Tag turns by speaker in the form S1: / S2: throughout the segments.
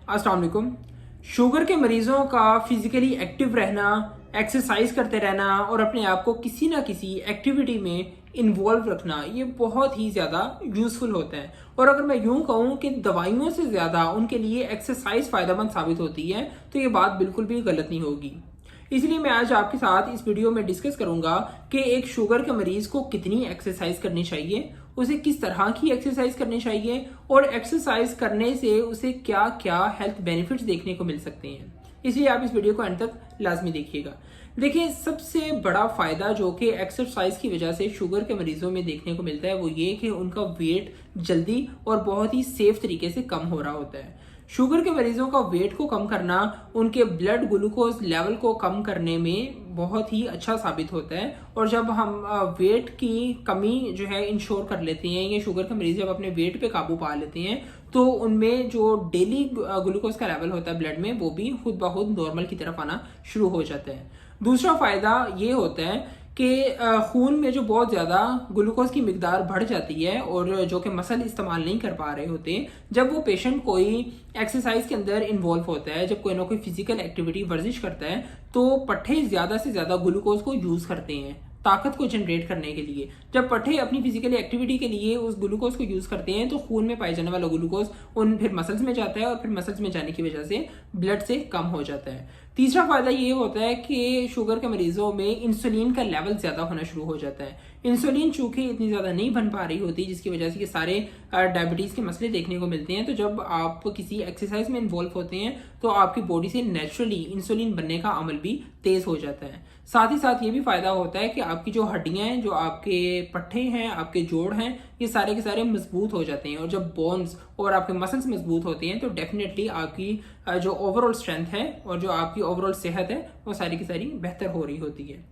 S1: अस्सलाम वालेकुम। शुगर के मरीजों का फिजिकली एक्टिव रहना, एक्सरसाइज करते रहना और अपने आप को किसी ना किसी एक्टिविटी में इन्वॉल्व रखना ये बहुत ही ज़्यादा यूज़फुल होता है। और अगर मैं यूँ कहूँ कि दवाइयों से ज़्यादा उनके लिए एक्सरसाइज फ़ायदेमंद साबित होती है तो ये बात बिल्कुल भी गलत नहीं होगी। इसलिए मैं आज आपके साथ इस वीडियो में डिस्कस करूंगा कि एक शुगर के मरीज को कितनी एक्सरसाइज करनी चाहिए, उसे किस तरह की एक्सरसाइज करनी चाहिए और एक्सरसाइज करने से उसे क्या क्या हेल्थ बेनिफिट्स देखने को मिल सकते हैं। इसलिए आप इस वीडियो को अंत तक लाजमी देखिएगा। देखिए, सबसे बड़ा फायदा जो कि एक्सरसाइज की वजह से शुगर के मरीजों में देखने को मिलता है वो ये कि उनका वेट जल्दी और बहुत ही सेफ तरीके से कम हो रहा होता है। शुगर के मरीजों का वेट को कम करना उनके ब्लड ग्लूकोज लेवल को कम करने में बहुत ही अच्छा साबित होता है। और जब हम वेट की कमी जो है इंश्योर कर लेते हैं, ये शुगर के मरीज जब अपने वेट पे काबू पा लेते हैं तो उनमें जो डेली ग्लूकोज का लेवल होता है ब्लड में वो भी खुद ब खुद नॉर्मल की तरफ आना शुरू हो जाता है। दूसरा फायदा ये होता है कि खून में जो बहुत ज़्यादा ग्लूकोज की मिकदार बढ़ जाती है और जो कि मसल इस्तेमाल नहीं कर पा रहे होते, जब वो पेशेंट कोई एक्सरसाइज के अंदर इन्वॉल्व होता है, जब कोई ना कोई फिजिकल एक्टिविटी वर्जिश करता है तो पट्टे ज़्यादा से ज़्यादा ग्लूकोज को यूज़ करते हैं ताकत को जनरेट करने के लिए। जब पट्टे अपनी फिजिकल एक्टिविटी के लिए उस ग्लूकोज को यूज़ करते हैं तो खून में पाए जाने वाला ग्लूकोज उन फिर मसल्स में जाता है और फिर मसल्स में जाने की वजह से ब्लड से कम हो जाता है। तीसरा फायदा ये होता है कि शुगर के मरीजों में इंसुलिन का लेवल ज़्यादा होना शुरू हो जाता है। इंसुलिन चूंकि इतनी ज़्यादा नहीं बन पा रही होती जिसकी वजह से कि सारे डायबिटीज़ के मसले देखने को मिलते हैं, तो जब आप किसी एक्सरसाइज में इन्वॉल्व होते हैं तो आपकी बॉडी से नेचुरली इंसुलिन बनने का अमल भी तेज़ हो जाता है। साथ ही साथ ये भी फायदा होता है कि आपकी जो हड्डियां हैं, जो आपके पट्टे हैं, आपके जोड़ हैं, ये सारे के सारे मजबूत हो जाते हैं। और जब बोन्स और आपके मसल्स मजबूत होते हैं तो डेफिनेटली आपकी जो ओवरऑल स्ट्रेंथ है और जो आपकी ओवरऑल सेहत है वो सारी की सारी बेहतर हो रही होती है।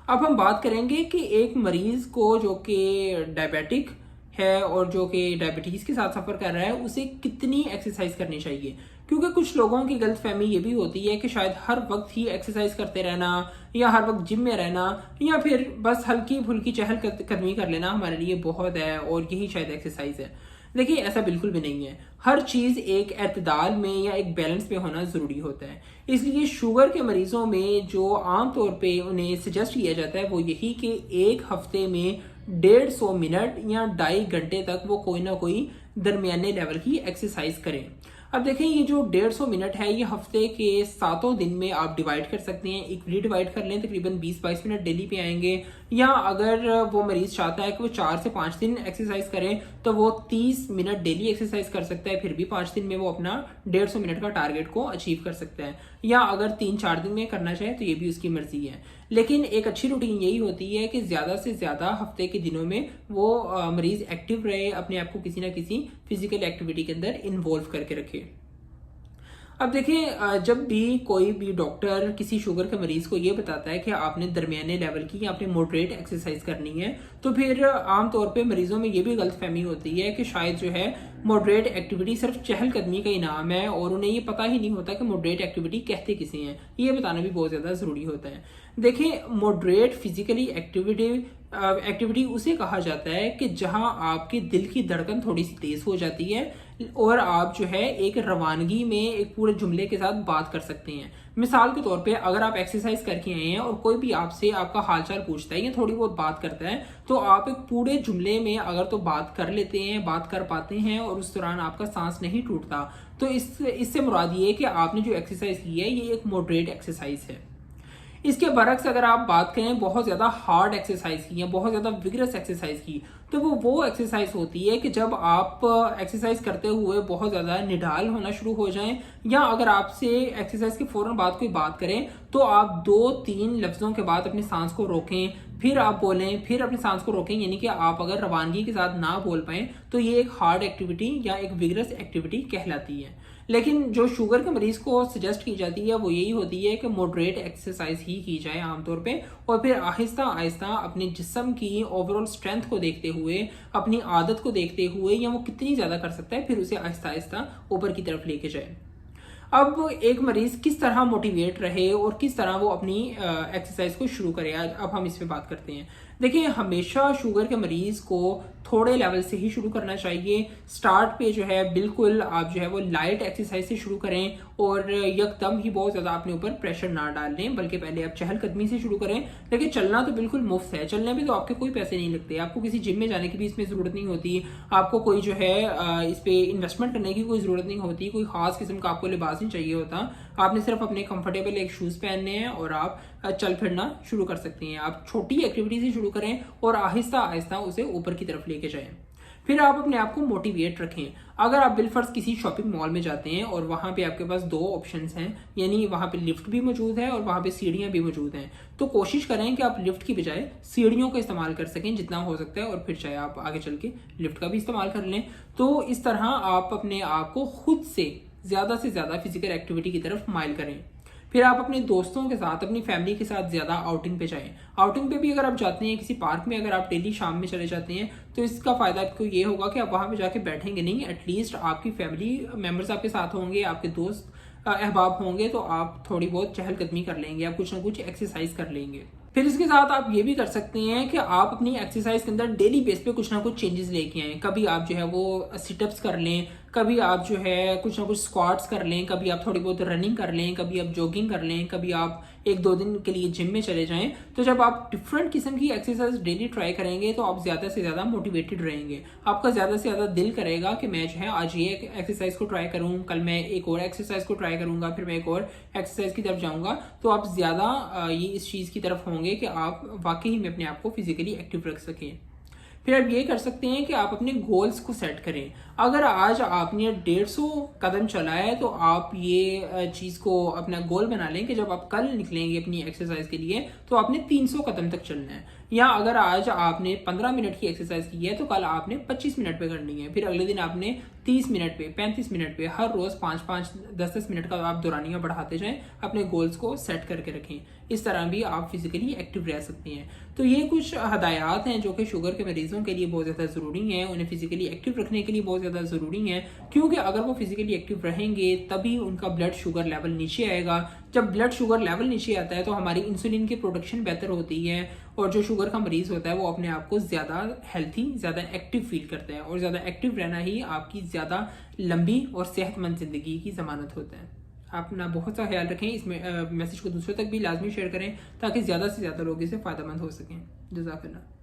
S1: अब हम बात करेंगे कि एक मरीज को जो कि डायबिटिक है और जो कि डायबिटीज़ के साथ सफ़र कर रहा है उसे कितनी एक्सरसाइज करनी चाहिए। क्योंकि कुछ लोगों की गलतफहमी ये भी होती है कि शायद हर वक्त ही एक्सरसाइज करते रहना या हर वक्त जिम में रहना या फिर बस हल्की फुल्की चहल कदमी कर लेना हमारे लिए बहुत है और यही शायद एक्सरसाइज है। देखिए, ऐसा बिल्कुल भी नहीं है। हर चीज़ एक एतदाल में या एक बैलेंस में होना ज़रूरी होता है। इसलिए शुगर के मरीजों में जो आम तौर पे उन्हें सजेस्ट किया जाता है वो यही कि एक हफ्ते में 150 मिनट या 2.5 घंटे तक वो कोई ना कोई दरमियाने लेवल की एक्सरसाइज करें। अब देखें, ये जो 150 मिनट है ये हफ्ते के 7 दिन में आप डिवाइड कर सकते हैं। इक्वली डिवाइड कर लें, तकरीबन 20-22 मिनट डेली पे आएंगे। या अगर वो मरीज चाहता है कि वो 4 से 5 दिन एक्सरसाइज करें तो वो 30 मिनट डेली एक्सरसाइज कर सकता है, फिर भी 5 दिन में वो अपना 150 मिनट का टारगेट को अचीव कर सकता है। या अगर 3-4 दिन में करना चाहे तो ये भी उसकी मर्जी है। लेकिन एक अच्छी रूटीन यही होती है कि ज़्यादा से ज़्यादा हफ्ते के दिनों में वो मरीज़ एक्टिव रहे, अपने आप को किसी ना किसी फिजिकल एक्टिविटी के अंदर इन्वॉल्व करके रखे। अब देखिए, जब भी कोई भी डॉक्टर किसी शुगर के मरीज को ये बताता है कि आपने दरमियाने लेवल की या आपने मॉडरेट एक्सरसाइज करनी है तो फिर आमतौर पे मरीजों में ये भी गलतफहमी होती है कि शायद जो है मॉडरेट एक्टिविटी सिर्फ चहलकदमी का ही नाम है और उन्हें ये पता ही नहीं होता कि मॉडरेट एक्टिविटी कहते किसे हैं। ये बताना भी बहुत ज़्यादा ज़रूरी होता है। देखिए, मॉडरेट फिजिकली एक्टिविटी उसे कहा जाता है कि जहां आपके दिल की धड़कन थोड़ी सी तेज हो जाती है और आप जो है एक रवानगी में एक पूरे जुमले के साथ बात कर सकते हैं। मिसाल के तौर पे अगर आप एक्सरसाइज करके आए हैं और कोई भी आपसे आपका हालचाल पूछता है या थोड़ी बहुत बात करता है तो आप एक पूरे जुमले में अगर तो बात कर लेते हैं, बात कर पाते हैं और उस दौरान आपका सांस नहीं टूटता तो इससे मुराद ये है कि आपने जो एक्सरसाइज की है ये एक मॉडरेट एक्सरसाइज है। इसके बरक्स अगर आप बात करें बहुत ज़्यादा हार्ड एक्सरसाइज की या बहुत ज़्यादा विगरस एक्सरसाइज की तो वो एक्सरसाइज होती है कि जब आप एक्सरसाइज करते हुए बहुत ज़्यादा निढाल होना शुरू हो जाएं या अगर आपसे एक्सरसाइज के फौरन बाद कोई बात करें तो आप 2-3 लफ्ज़ों के बाद अपनी सांस को रोकें, फिर आप बोलें, फिर अपनी सांस को रोकें। यानी कि आप अगर रवानगी के साथ ना बोल पाएँ तो ये एक हार्ड एक्टिविटी या एक विगरस एक्टिविटी कहलाती है। लेकिन जो शुगर के मरीज को सजेस्ट की जाती है वो यही होती है कि मॉडरेट एक्सरसाइज ही की जाए आमतौर पे और फिर आहिस्ता आहिस्ता अपने जिस्म की ओवरऑल स्ट्रेंथ को देखते हुए, अपनी आदत को देखते हुए या वो कितनी ज़्यादा कर सकता है फिर उसे आहिस्ता आहिस्ता ऊपर की तरफ लेके जाए। अब एक मरीज किस तरह मोटिवेट रहे और किस तरह वो अपनी एक्सरसाइज को शुरू करे, आज अब हम इस पे बात करते हैं। देखिए, हमेशा शुगर के मरीज़ को थोड़े लेवल से ही शुरू करना चाहिए। स्टार्ट पे जो है बिल्कुल आप जो है वो लाइट एक्सरसाइज से शुरू करें और यकदम ही बहुत ज़्यादा अपने ऊपर प्रेशर ना डाल लें, बल्कि पहले आप चहलकदमी से शुरू करें। देखिए, चलना तो बिल्कुल मुफ्त है, चलने में तो आपके कोई पैसे नहीं लगते, आपको किसी जिम में जाने की भी इसमें ज़रूरत नहीं होती, आपको कोई जो है इस पर इन्वेस्टमेंट करने की कोई ज़रूरत नहीं होती, कोई ख़ास किस्म का आपको लिबास नहीं चाहिए होता। आपने सिर्फ अपने कंफर्टेबल एक शूज़ पहनने हैं और आप चल फिरना शुरू कर सकते हैं। आप छोटी एक्टिविटी से शुरू करें और आहिस्ता आहिस्ता उसे ऊपर की तरफ लेके जाएं। फिर आप अपने आप को मोटिवेट रखें। अगर आप बिलफर्ज किसी शॉपिंग मॉल में जाते हैं और वहाँ पे आपके पास दो ऑप्शंस हैं, यानी वहाँ पे लिफ्ट भी मौजूद है और वहाँ पे सीढ़ियाँ भी मौजूद हैं, तो कोशिश करें कि आप लिफ्ट की बजाय सीढ़ियों का इस्तेमाल कर सकें जितना हो सकता है, और फिर चाहे आप आगे चल के लिफ्ट का भी इस्तेमाल कर लें। तो इस तरह आप अपने आप को खुद से ज़्यादा फिजिकल एक्टिविटी की तरफ माइल करें। फिर आप अपने दोस्तों के साथ, अपनी फैमिली के साथ ज़्यादा आउटिंग पे जाएं। आउटिंग पे भी अगर आप जाते हैं किसी पार्क में, अगर आप डेली शाम में चले जाते हैं, तो इसका फ़ायदा आपको ये होगा कि आप वहाँ पे जाके बैठेंगे नहीं, एटलीस्ट आपकी फैमिली मेम्बर्स आपके साथ होंगे, आपके दोस्त अहबाब होंगे, तो आप थोड़ी बहुत चहलकदमी कर लेंगे, आप कुछ ना कुछ एक्सरसाइज कर लेंगे। फिर इसके साथ आप ये भी कर सकते हैं कि आप अपनी एक्सरसाइज के अंदर डेली बेस पे कुछ ना कुछ चेंजेस लेके आएँ। कभी आप जो है वो सिटअप्स कर लें, कभी आप जो है कुछ ना कुछ स्क्वाट्स कर लें, कभी आप थोड़ी बहुत रनिंग कर लें, कभी आप जॉगिंग कर लें, कभी आप 1-2 दिन के लिए जिम में चले जाएं। तो जब आप डिफरेंट किस्म की एक्सरसाइज डेली ट्राई करेंगे तो आप ज़्यादा से ज़्यादा मोटिवेटेड रहेंगे। आपका ज़्यादा से ज़्यादा दिल करेगा कि मैं जो है आज ये एक्सरसाइज को ट्राई करूँ, कल मैं एक और एक्सरसाइज को ट्राई करूँगा, फिर मैं एक और एक्सरसाइज की तरफ जाऊँगा। तो आप ज़्यादा ये इस चीज़ की तरफ होंगे कि आप वाकई में अपने आप को फिजिकली एक्टिव रख सकें। फिर आप ये कर सकते हैं कि आप अपने गोल्स को सेट करें। अगर आज आपने 150 कदम चला है तो आप ये चीज़ को अपना गोल बना लें कि जब आप कल निकलेंगे अपनी एक्सरसाइज के लिए तो आपने 300 कदम तक चलना है। या अगर आज आपने 15 मिनट की एक्सरसाइज की है तो कल आपने 25 मिनट पे करनी है। फिर अगले दिन आपने 30 मिनट पे, 35 मिनट पे, हर रोज़ 5-5, 10-10 मिनट का आप दौरानियाँ बढ़ाते जाएं, अपने गोल्स को सेट करके रखें। इस तरह भी आप फिजिकली एक्टिव रह सकते हैं। तो ये कुछ हदायत हैं जो कि शुगर के मरीजों के लिए बहुत ज़्यादा ज़रूरी हैं, उन्हें फिजिकली एक्टिव रखने के लिए बहुत ज़्यादा ज़रूरी है, क्योंकि अगर वो फिजिकली एक्टिव रहेंगे तभी उनका ब्लड शुगर लेवल नीचे आएगा। जब ब्लड शुगर लेवल नीचे आता है तो हमारी इंसुलिन की प्रोडक्शन बेहतर होती है और जो शुगर का मरीज़ होता है वो अपने आप को ज़्यादा हेल्थी, ज़्यादा एक्टिव फील करता है, और ज़्यादा एक्टिव रहना ही आपकी ज़्यादा लंबी और सेहतमंद ज़िंदगी की ज़मानत होता है। आप अपना बहुत सा ख्याल रखें, इस मैसेज को दूसरों तक भी लाजमी शेयर करें ताकि ज़्यादा से ज़्यादा लोग इससे फ़ायदेमंद हो सकें। जज़ाकल्लाह।